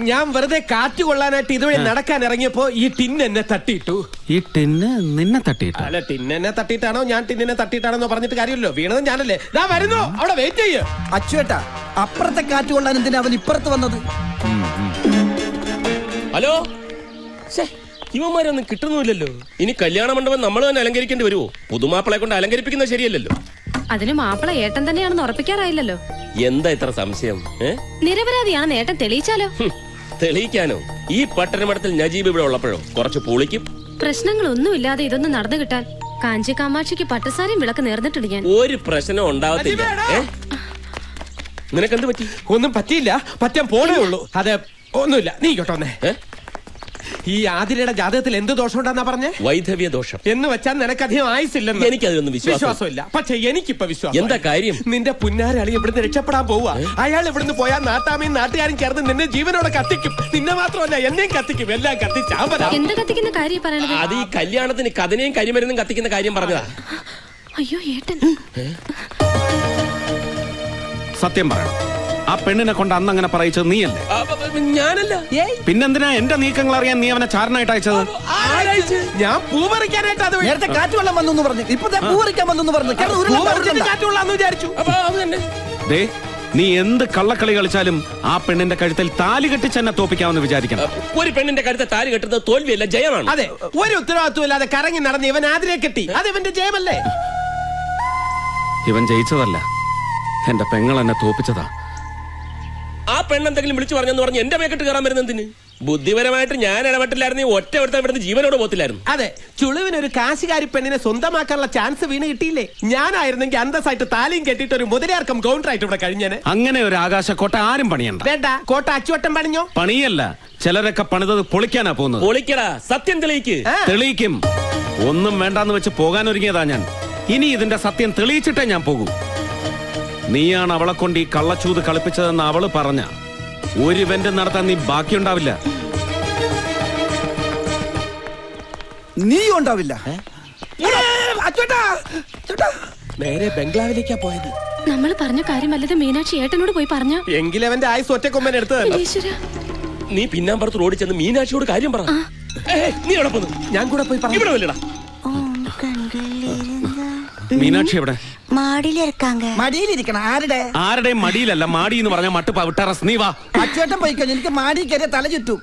ഞാൻ വെറുതെ കാറ്റ് കൊള്ളാനായിട്ട് ഇതുവഴി നടക്കാൻ ഇറങ്ങിയപ്പോ ഈ ടിന്ന് എന്നെ തട്ടിയിട്ടു. ഈ ടിന്ന് നിന്നെ തട്ടിയിട്ടു? അല്ല, ടിന്ന് എന്നെ തട്ടിയിട്ടാണോ ഞാൻ ടിന്നിനെ തട്ടിയിട്ടാണോ പറഞ്ഞിട്ട് കാര്യമല്ലോ. വീണത് ഞാനല്ലേ. ദാ വരുന്നു, അവിടെ വെയിറ്റ് ചെയ്യ്. അച്ചുവേട്ടാ, അപ്പുറത്തെ കാറ്റ് കൊള്ളാൻ എന്തിനാ അവൻ ഇപ്പുറത്ത് വന്നത്? ഹലോ, ഇവന്മാരൊന്നും കിട്ടുന്നില്ലല്ലോ. ഇനി കല്യാണ മണ്ഡപം നമ്മൾ തന്നെ അലങ്കരിക്കേണ്ടി വരുമോ? പുതുമാപ്പിളെ കൊണ്ട് അലങ്കരിപ്പിക്കുന്നത് ശരിയല്ലല്ലോ. അതിന് മാപ്പിള ഏട്ടൻ തന്നെയാണെന്ന് ഉറപ്പിക്കാറായില്ലല്ലോ. എന്താ ഇത്ര സംശയം? നിരപരാധിയാണെന്ന് ഏട്ടൻ തെളിയിച്ചാലോ? തെളിയിക്കാനോ? ഈ പട്ടണമഠത്തിൽ നജീബ് ഇവിടെ ഉള്ളപ്പോഴോ കുറച്ച് പൊളിക്കും. പ്രശ്നങ്ങളൊന്നുമില്ലാതെ ഇതൊന്നും നടന്നു കിട്ടാൻ കാഞ്ചി കാമാക്ഷിക്ക് പട്ടുസാരിയും വിളക്ക് നേർന്നിട്ടുണ്ട് ഞാൻ. ഒരു പ്രശ്നം ഉണ്ടാവത്തില്ല. നിനക്കെന്ത് പറ്റി? ഒന്നും പറ്റിയില്ല, പറ്റാൻ പോണേ ഉള്ളൂ. അതെ, ഒന്നുമില്ല. നീ കേട്ടോന്നേ, ഈ ആതിരയുടെ ജാതകത്തിൽ എന്ത് ദോഷം ഉണ്ടെന്നാ പറഞ്ഞേ? വൈധവ്യ ദോഷം. എന്ന് വെച്ചാൽ നിനക്കധികം ആയുസില്ലെന്ന്. എനിക്കതിലൊന്നും വിശ്വാസമില്ല. പക്ഷെ എനിക്കിപ്പോ വിശ്വാസം. എന്താ കാര്യം? നിന്റെ പുന്നാരളി ഇവിടുന്ന് രക്ഷപ്പെടാൻ പോവാ. അയാൾ ഇവിടുന്ന് പോയാൽ നാട്ടാമയും നാട്ടുകാരും ചേർന്ന് നിന്നെ ജീവനോടെ കത്തിക്കും. നിന്നെ മാത്രമല്ല എന്നെയും കത്തിക്കും. എല്ലാം കത്തിച്ചാമ്പലാ. എന്ത് കത്തിക്കുന്ന കാര്യം പറയണത്? അത് ഈ കല്യാണത്തിന് കഥനയും കരിമരുന്നും കത്തിക്കുന്ന കാര്യം പറഞ്ഞതാ. അയ്യോ ഏട്ടൻ, സത്യം പറയണം, ആ പെണ്ണിനെ കൊണ്ട് അന്ന് അങ്ങനെ പറയിച്ചത് നീയല്ലേ? ഞാനല്ല. പിന്നെന്തിനാ എന്റെ നീക്കങ്ങൾ അറിയാൻ നീ അവനെ ചാരനായിട്ട് അയച്ചത്? ഞാൻ പൂ പറിക്കാനായിട്ട്. അത് നേരത്തെ കാറ്റ് വെള്ളം വന്നു പറഞ്ഞു, ഇപ്പൊ പൂ പറിക്കാൻ വന്നു പറഞ്ഞു. കാറ്റ് കൊള്ളാന്ന് വിചാരിച്ചു. ദേ, നീ എന്ത് കള്ളക്കളി കളിച്ചാലും ആ പെണ്ണിന്റെ കഴുത്തിൽ താലി കെട്ടിച്ചെന്നെ തോപ്പിക്കാമെന്ന് വിചാരിക്കണം. ഒരു പെണ്ണിന്റെ കഴുത്തിൽ താലി കെട്ടുന്നത് തോൽവിയല്ല, ജയമാണ്. അതെ, ഒരു ഉത്തരവാദിത്വം ഇല്ലാതെ കറങ്ങി നടന്ന് ഇവൻ ആതിരെ കെട്ടി. അത് ഇവന്റെ ജയമല്ലേ? ഇവൻ ജയിച്ചതല്ല, എന്റെ പെങ്ങൾ എന്നെ തോപ്പിച്ചതാ. ആ പെണ്ണെന്തെങ്കിലും വിളിച്ചു പറഞ്ഞെന്ന് പറഞ്ഞ് എന്റെ മേക്കെട്ട് കയറാൻ വരുന്നതിന്? ബുദ്ധിപരമായിട്ട് ഞാൻ ഇടപെട്ടില്ലായിരുന്നു, ഒറ്റ ഒരുത്തൻ ഇവിടുന്ന് ജീവനോട് പോത്തില്ലായിരുന്നു. അതെ, ചുളുവിനൊരു കാശുകാരി പെണ്ണിനെ സ്വന്തമാക്കാനുള്ള ചാൻസ് വീണ് കിട്ടിയില്ലേ? ഞാനായിരുന്നെങ്കിൽ അന്തസ്സായിട്ട് താലിയും കെട്ടിയിട്ട് ഒരു മുതലാർക്കം കൗണ്ടറായിട്ട് ഇവിടെ കഴിഞ്ഞേനെ. അങ്ങനെ ഒരു ആകാശക്കോട്ട ആരും പണിയണ്ട. വേണ്ട, കോട്ട അച്ചുവട്ടം പണിഞ്ഞോ? പണിയല്ല, ചിലരൊക്കെ പണിതത് പൊളിക്കാനാ പോകുന്നത്. പൊളിക്കടാ, സത്യം തെളിയിക്ക്. തെളിയിക്കും. ഒന്നും വേണ്ടാന്ന് വെച്ച് പോകാനൊരുങ്ങിയതാ ഞാൻ. ഇനി ഇതിന്റെ സത്യം തെളിയിച്ചിട്ടേ ഞാൻ പോകൂ. നീയാണ് അവളെ കൊണ്ട് ഈ കള്ളച്ചൂത് കളിപ്പിച്ചതെന്ന് അവള് പറഞ്ഞ ഒരു ഇവന്റ് നടത്താൻ നീ ബാക്കിയുണ്ടാവില്ല. നീ ഉണ്ടാവില്ല. നേരെ ബംഗ്ലാവിലേക്കാ പോയത്. നമ്മൾ പറഞ്ഞ കാര്യം വല്ലത് മീനാക്ഷി ഏട്ടനോട് പോയി പറഞ്ഞോ? എങ്കിലവന്റെ ആയുസ് ഒറ്റക്കൊമ്പൻ എടുത്തതല്ലോ. നീ പിന്നാമ്പുറത്ത് റോഡിൽ ചെന്ന് മീനാക്ഷിയോട് കാര്യം പറ. നീ എവിടെ പോന്നു? ഞാൻ കൂടെ പോയി പറഞ്ഞു. ഇവിടെ വല്ലടാ. മീനാക്ഷി എവിടെ? മടിയിലിരിക്കണം. ആരുടെയും മടിയിലല്ല, മാടി എന്ന് പറഞ്ഞ മട്ടുപ്പാ. വിട്ടറസ്, നീ വാ. അച്ചുവേട്ടൻ പോയിക്കോ, എനിക്ക് മാടി കയറിയ തല ചുറ്റും.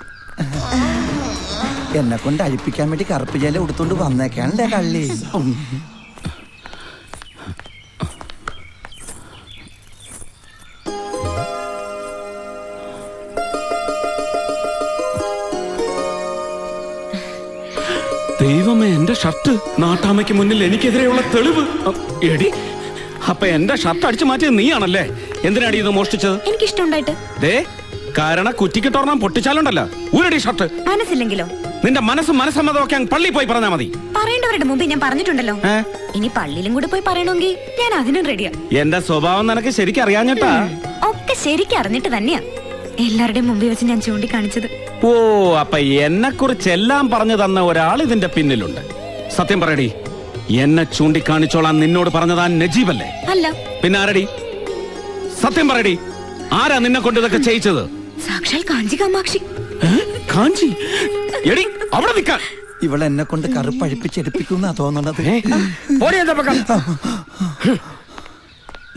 എന്നെ കൊണ്ട് അഴിപ്പിക്കാൻ വേണ്ടി കറുപ്പ് ജല എടുത്തോണ്ട് വന്നേക്കാണല്ലേ കള്ളി. ദൈവമേ, എന്റെ ഷർട്ട്! നാട്ടാമയ്ക്ക് മുന്നിൽ എനിക്കെതിരെയുള്ള തെളിവ്. എടി, അപ്പൊ എന്റെ ഷർട്ട് അടിച്ചു മാറ്റിയത് നീയാണല്ലേ? എന്തിനാടി ഇത് മോഷ്ടിച്ചത്? എനിക്കിഷ്ടമുണ്ടായിട്ട്. ദേ, കാരണം കുറ്റിക്കിട്ടോർണം പൊട്ടിച്ചാലുണ്ടല്ലോ ഊരടി ഷർട്ട്. മനസ്സില്ലെങ്കിലോ? നിന്റെ മനസ്സമ്മതമൊക്കെ പള്ളി പോയി പറഞ്ഞാ മതി. പറയേണ്ടവരുടെ മുമ്പ് ഞാൻ പറഞ്ഞിട്ടുണ്ടല്ലോ. ഇനി പള്ളിയിലും കൂടി പോയി പറയണമെങ്കിൽ ഞാൻ അതിനും റെഡിയാ. എന്റെ സ്വഭാവം നിനക്ക് ശരിക്കും അറിയാഞ്ഞിട്ടാ. ഒക്കെ ശരിക്കും അറിഞ്ഞിട്ട് തന്നെയാ എല്ലാവരുടെയും മുമ്പിൽ വെച്ച് ഞാൻ ചൂണ്ടിക്കാണിച്ചത്. ഓ, അപ്പൊ എന്നെ കുറിച്ച് എല്ലാം പറഞ്ഞു തന്ന ഒരാൾ ഇതിന്റെ പിന്നിലുണ്ട്. സത്യം പറയടി, എന്നെ ചൂണ്ടിക്കാണിച്ചോളാൻ നിന്നോട് പറഞ്ഞതാ നജീബല്ലേ? അല്ല. പിന്നെ ആരടി? സത്യം പറയടി, ആരാ നിന്നെ കൊണ്ട് ഇതൊക്കെ ചെയ്യിച്ചത്? സാക്ഷാൽ കാഞ്ചി കാമാക്ഷി. കാഞ്ചി? എടി, അവിടെ നിൽക്കാൻ. ഇവളെന്നെ കൊണ്ട് കറുപ്പഴിപ്പിച്ചെടുപ്പിക്കുന്ന തോന്നുന്നത്.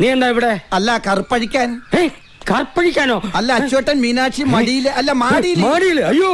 നീ എന്താ ഇവിടെ? അല്ല, കറുപ്പഴിക്കാൻ. കറുപ്പഴിക്കാനോ? അല്ല, അച്ചുവേട്ടൻ മീനാക്ഷി മടിയില്, അല്ല മാടിയില്. മാടിയില്? അയ്യോ,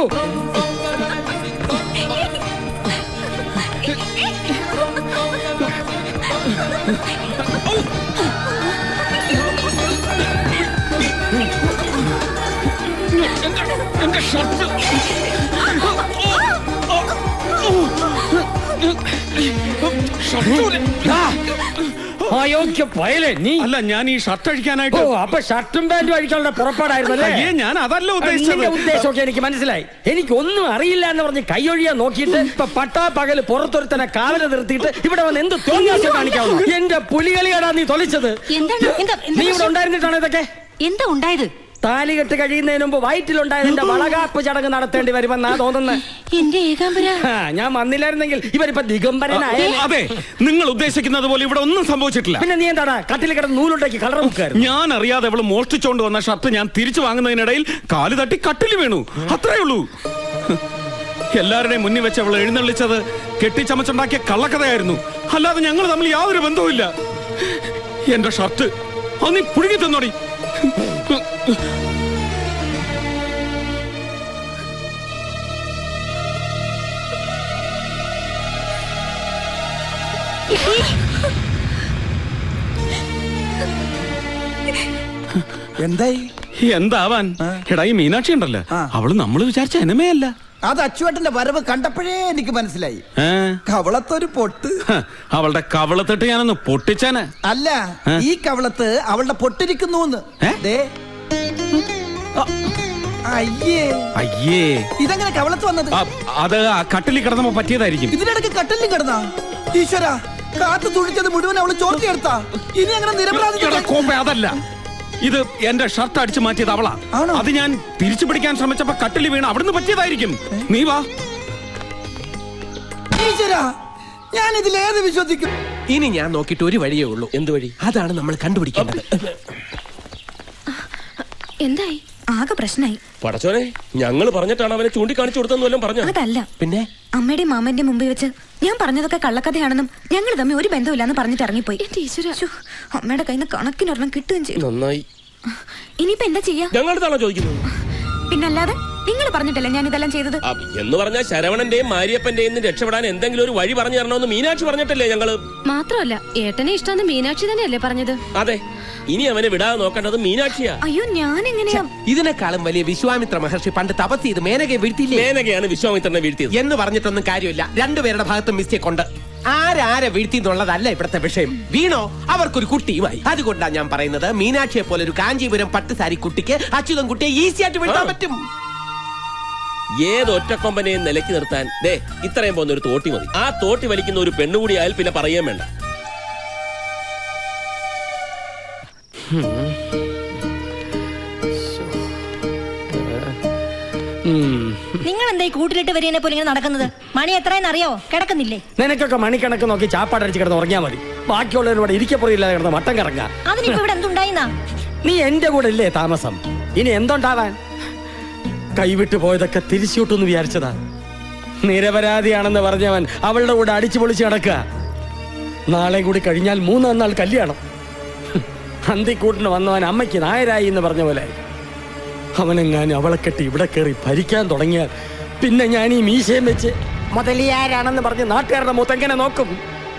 അയോഗ്യ പയലേ നീ. അല്ല, ഞാൻ ഈ ഷർട്ട് അഴിക്കാനായിട്ട്. അപ്പൊ ഷർട്ടും പാന്റും അഴിക്കാനുള്ള പുറപ്പാടായിരുന്നല്ലേ? ഞാൻ അതല്ല ഉദ്ദേശിച്ചത്. ഉദ്ദേശമൊക്കെ എനിക്ക് മനസ്സിലായി. എനിക്ക് ഒന്നും അറിയില്ല എന്ന് പറഞ്ഞ് കൈയൊഴിയാൻ നോക്കിയിട്ട് ഇപ്പൊ പട്ടാ പകല് പുറത്തൊരുത്തനെ കാവല് നിർത്തിയിട്ട് ഇവിടെ വന്ന് എന്ത് തോന്നിയാസം കാണിക്കാവുന്നു? എന്റെ പുലികളിയാടാ നീ തൊലിച്ചത്. നീ ഇവിടെ ഉണ്ടായിരുന്നിട്ടാണ് ഇതൊക്കെ? എന്താ ഉണ്ടായത്? താലികെട്ട് കഴിയുന്നതിന് മുമ്പ് വയറ്റിലുണ്ടായതിന്റെ വളകാപ്പ് ചടങ്ങ് നടത്തേണ്ടി വരുമെന്നാ തോന്നുന്നത്. എന്റെ ഏകാംബര ഞാൻ വന്നില്ലായിരുന്നെങ്കിൽ ഇവരിപ്പോ ദിഗംബരനായ. അതെ, നിങ്ങൾ ഉദ്ദേശിക്കുന്നത് പോലെ ഇവിടെ ഒന്നും സംഭവിച്ചിട്ടില്ല. പിന്നെ നീ എന്താടാ കട്ടിൽ കിടന്ന് നൂലുണ്ടാക്കി കളർ മുക്കായിരുന്നു? ഞാൻ അറിയാതെ അവള് മോഷ്ടിച്ചോണ്ട് വന്ന ഷർട്ട് ഞാൻ തിരിച്ചു വാങ്ങുന്നതിനിടയിൽ കാല് തട്ടി കട്ടിൽ വീണു, അത്രേ ഉള്ളൂ. എല്ലാവരുടെയും മുന്നിൽ വെച്ച് അവൾ എഴുന്നള്ളിച്ചത് കെട്ടിച്ചമച്ചുണ്ടാക്കിയ കള്ളക്കഥയായിരുന്നു, അല്ലാതെ ഞങ്ങൾ തമ്മിൽ യാതൊരു ബന്ധവുമില്ല. എന്റെ ഷർട്ട് അത് നീ പുഴുകി തന്നോടി. എന്തായി? എന്താവാൻ? എടാ, ഈ മീനാക്ഷി ഉണ്ടല്ലോ, അവള് നമ്മൾ വിചാരിച്ച എനമേ അല്ല. അത് അച്ചുവേട്ടന്റെ വരവ് കണ്ടപ്പോഴേ എനിക്ക് മനസ്സിലായി. കവളത്തൊരു പൊട്ട്. അവളുടെ കവളത്തിട്ട് ഞാനൊന്ന് പൊട്ടിച്ചാന്. അല്ല, ഈ കവളത്ത് അവളുടെ പൊട്ടിരിക്കുന്നു. അയ്യേ അയ്യേ, ഇതെങ്ങനെ കവളത്ത് വന്നത്? അത് ആ കട്ടിലിൽ കിടന്നപ്പോ പറ്റിയതായിരിക്കും. ഇതിനിടയ്ക്ക് കട്ടിലും കിടന്നാ? ഈശ്വര, കാത്തു തുഴിച്ചത് മുഴുവൻ അവള് ചോർത്തിയെടുത്താ. ഇനി അങ്ങനെ നിരപരാധി. അതല്ല, ഇത് എന്റെ ഷർട്ട് അടിച്ചു മാറ്റിയത് അവളാ. അത് ഞാൻ തിരിച്ചു പിടിക്കാൻ ശ്രമിച്ചപ്പോ കട്ടിൽ വീണ് അവിടുന്ന് പറ്റിയതായിരിക്കും. നീ വാ. ഈശ്വര, ഞാൻ ഇതിലേത് വിശ്വസിക്കും? ഇനി ഞാൻ നോക്കിയിട്ട് ഒരു വഴിയേ ഉള്ളൂ. എന്ത് വഴി? അതാണ് നമ്മൾ കണ്ടുപിടിക്കേണ്ടത്. എന്തായി? ആകെ പ്രശ്നമായി. പടച്ചോനെ, ഞങ്ങൾ പറഞ്ഞിട്ടാണ് അവനെ ചൂണ്ടിക്കാണിച്ചു കൊടുത്തെന്ന് വല്ലതും പറഞ്ഞു? അതല്ല, പിന്നെ അമ്മയുടെയും മാമന്റെ മുമ്പിൽ വെച്ച് ഞാൻ പറഞ്ഞതൊക്കെ കള്ളക്കഥയാണെന്നും ഞങ്ങൾ തമ്മിൽ ഒരു ബന്ധമില്ലാന്ന് പറഞ്ഞിട്ട് ഇറങ്ങിപ്പോയി. എന്റെ ഈശ്വരാ. ശ്ശോ, അമ്മയുടെ കയ്യിൽ നിന്ന് കണക്കിനൊരെണ്ണം കിട്ടുകയും ചെയ്തു. നന്നായി. ഇനിയിപ്പോ എന്താ ചെയ്യാ? ഞങ്ങളടുത്താണോ ചോദിക്കുന്നത്? പിന്നല്ലാതെ നിങ്ങൾ പറഞ്ഞിട്ടല്ലേ ഞാൻ ഇതെല്ലാം ചെയ്തത്. എന്ന് പറഞ്ഞാൽ ശരവണന്റെയും മാരിയപ്പന്റെയും രക്ഷപ്പെടാൻ എന്തെങ്കിലും ഒരു വഴി പറഞ്ഞു തരണമെന്ന് മീനാക്ഷി പറഞ്ഞിട്ടല്ലേ ഞങ്ങള്? മാത്രമല്ല, ഏട്ടനെ ഇഷ്ടമെന്ന് മീനാക്ഷി തന്നെയല്ലേ പറഞ്ഞത്? അതെ, ഇനി അവനെ വിടാതെ നോക്കേണ്ടത് മീനാക്ഷിയാ. അയ്യോ, ഞാൻ എങ്ങനെയാ? ഇതിനേക്കാളും വലിയ വിശ്വാമിത്ര മഹർഷി പണ്ട് തപസ് ചെയ്ത് മേനകയെ വീഴ്ത്തിയില്ലേ? മേനകയാണ് വിശ്വാമിത്രനെ വീഴ്ത്തിയത് എന്ന് പറഞ്ഞിട്ടൊന്നും കാര്യമില്ല. രണ്ടുപേരുടെ ഭാഗത്തും മിസ്റ്റേക്ക് ഉണ്ട്. ആരാരെ വീഴ്ത്തി എന്നുള്ളതല്ല ഇവിടുത്തെ വിഷയം. വീണോ അവർക്കൊരു കുട്ടിയുമായി. അതുകൊണ്ടാണ് ഞാൻ പറയുന്നത്, മീനാക്ഷിയെ പോലെ ഒരു കാഞ്ചീപുരം പട്ടുസാരി കുട്ടിക്ക് അച്യുതൻ കുട്ടിയെ ഈസി ആയിട്ട് വീഴ്ത്താൻ പറ്റും. ഏത് ഒറ്റക്കൊമ്പനെയും നിലയ്ക്ക് നിർത്താൻ ഇത്രയും പോകുന്ന ഒരു തോട്ടി മതി. ആ തോട്ടി വലിക്കുന്ന ഒരു പെണ്ണുകൂടി ആയാൽ പിന്നെ പറയാൻ വേണ്ട. നിങ്ങൾ എന്താ ഈ കൂട്ടിലിട്ട് വരികനെ പോലെ ഇങ്ങനെ നടക്കുന്നത്? മണി എത്രയെന്ന് അറിയോ? കിടക്കുന്നില്ലേ? നിനക്കൊക്കെ മണിക്കണക്ക് നോക്കി ചാപ്പാടടിച്ച് കിടന്ന് ഉറങ്ങിയാൽ മതി. ബാക്കിയുള്ളവരോട് ഇരിക്കപ്പുറയില്ലാതെ കിടന്ന് മട്ടം കറങ്ങാ. അതിനിപ്പോ ഇവിടെ എന്തുണ്ടായിന്നാ? നീ എന്റെ കൂടെ ഇല്ലേ താമസം? ഇനി എന്തുണ്ടാവാൻ? കൈവിട്ടു പോയതൊക്കെ തിരിച്ചുവിട്ടെന്ന് വിചാരിച്ചതാ. നിരപരാധിയാണെന്ന് പറഞ്ഞവൻ അവളുടെ കൂടെ അടിച്ചു പൊളിച്ച് കിടക്കുക. നാളെ കൂടി കഴിഞ്ഞാൽ 3 നാൾ കല്യാണം. അന്തിക്കൂട്ടിന് വന്നവൻ അമ്മയ്ക്ക് നായരായി എന്ന് പറഞ്ഞ പോലെ അവനെങ്ങാനും അവളെ കെട്ടി ഇവിടെ കയറി ഭരിക്കാൻ തുടങ്ങിയാൽ പിന്നെ ഞാൻ ഈ മീശയും വെച്ച് മുതലിയാരാണെന്ന് പറഞ്ഞ് നാട്ടുകാരുടെ മുത്തെങ്ങനെ നോക്കും?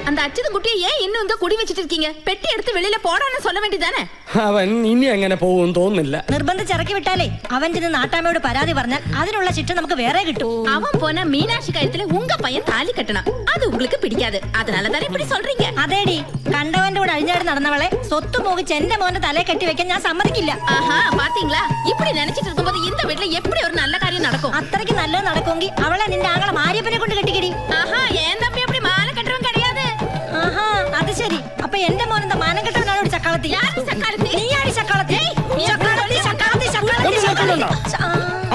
அந்த அச்சது குட்டியை ஏன் இன்னும் இந்த குடி வச்சிட்டு இருக்கீங்க? பெட்டி எடுத்து வெளியில போடான்னு சொல்ல வேண்டியதானே? അവൻ ഇനി അങ്ങനെ പോകും തോന്നുന്നില്ല. നിർബന്ധിച്ചിറക്കി വിട്ടാലേ അവൻ ചെന്ന് നാട്ടാമ്മയോട് പരാതി പറഞ്ഞാൽ അതിനുള്ള ശിക്ഷ നമുക്ക് വേറെ കിട്ടും. அவன் போன மீனாட்சி கழுத்துல உங்க பையன் தாலி கட்டணும். அது உங்களுக்கு பிடிக்காது. அதனால தானே இப்படி சொல்றீங்க. അതേടി, കണ്ടവന്റെ കൂടെ അഴിഞ്ഞാടി നടന്നവളെ സ്വത്ത് മോഹിച്ച് എന്റെ മോന്റെ തലയെ കെട്ടി വെക്കാൻ ഞാൻ സമ്മതിക്കില്ല. ஆஹா, பாத்தீங்களா? இப்படி நினைச்சிட்டு இருக்கும்போது இந்த வீட்ல எப்படி ஒரு நல்ல காரியம் நடக்கும்? അത്രയ്ക്ക് നല്ലത് നടക്കുമെങ്കിൽ അവളെ നിന്റെ ആങ്ങളെ മാരിയപ്പനെ കൊണ്ട് കെട്ടിക്കടി. ஆஹா, ஏன் தம்பி அப்படி மாலை கட்டுறவன் கிடையாது. ആഹാ, അത് ശരി. അപ്പൊ എന്റെ മോനെന്താ മാനം കെട്ടവനാണ് ഒരു ചക്കാളത്തി? നീയാടി ചക്കാളത്തി.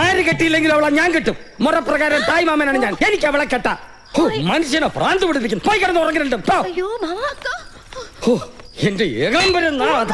ആര് കെട്ടിയില്ലെങ്കിൽ അവളെ ഞാൻ കെട്ടും. മുറപ്രകാരം തായ് മാമനാണ് ഞാൻ. എനിക്ക് അവളെ കെട്ടാ. മനുഷ്യനെ ഭ്രാന്ത് പിടിപ്പിക്കും. പോയി കിടന്ന് ഉറങ്ങലുണ്ട്. അയ്യോ മാമാ, എന്റെ ഏകാംബരം നാഥ.